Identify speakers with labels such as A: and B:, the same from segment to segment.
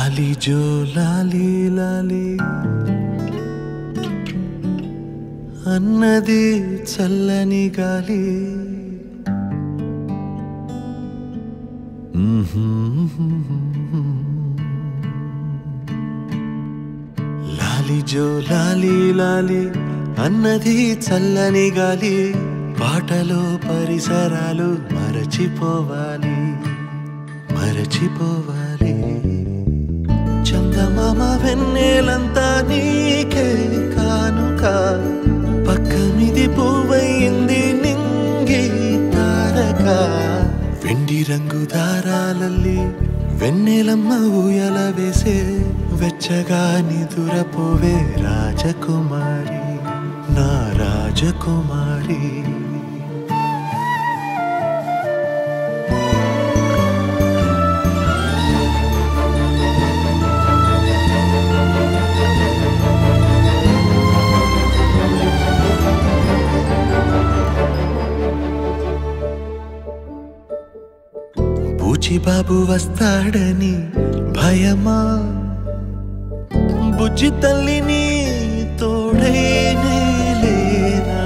A: లాలి జో లాలి లాలి అన్నది చల్లని గాలి లాలి జో లాలి లాలి అన్నది చల్లని గాలి పాటలో పరిసరాలు మరచిపోవాలి మరచిపోవాలి చందమామ వెన్నెలంతా నీకే కానుక పక్క మిది పువ్వయింది నింగి తారక వెండి రంగు దారాలల్లి వెన్నెలమ్మ ఊయల వేసే వెచ్చగా నిదురపోవే రాజకుమారి నా రాజకుమారి బూచిబాబు వస్తాడని భయమా బుజ్జి తల్లిని తోడైనే లేనా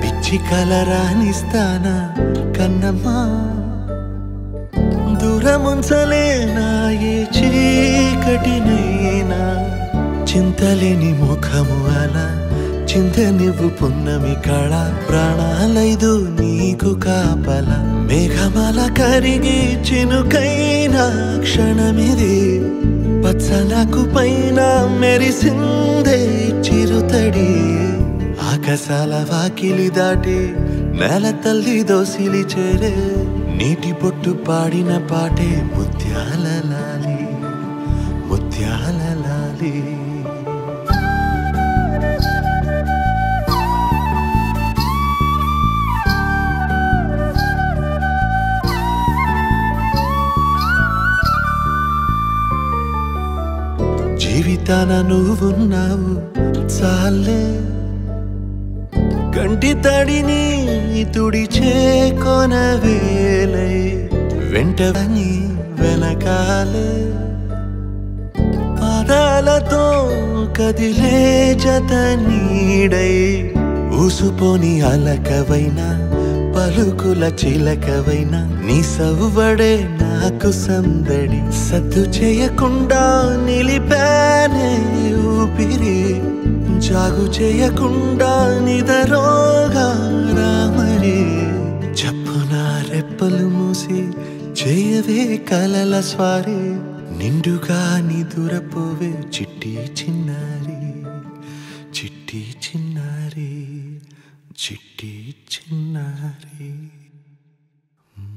A: పిచ్చి కలరానిస్తానా కన్నమ్మా దూరముంచలేనా ఏ చీకటినైనా చింతలేని ముఖము అలా చింత నువ్వు పున్నమి కళ ప్రాణాలైదు నీకు కాపల మేఘమాల కరిగి చినుకైనా క్షణమిది పచ్చనకు పైన మెరిసిందే చిరుతడి ఆకాశాల వాకిలి దాటి నేల తల్లి దోసిలి చేరే నీటి పొట్టు పాడిన పాటే ముత్యాల లాలి ముత్యాల లాలి జీవితాన నువ్వున్నావు చాలే కంటి తడిని తుడిచే కొనవేలై వెంటని వెనకాలే పాదాలతో కదిలే జత నీడై ఊసుపోని అలకవైనా పలుకుల చిలకవైనా నీ సవ్వడే నాకు సందడి సద్దు చేయకుండా నిలిపానే ఊపిరి జాగు చేయకుండా నిదరోగా రామరి చప్పున రెప్పలు మూసి చేయవే కలల స్వారి నిండుగా నిదురపోవే చిట్టి చిన్నారి చిట్టి చిన్నారి చిట్టి చిన్నారి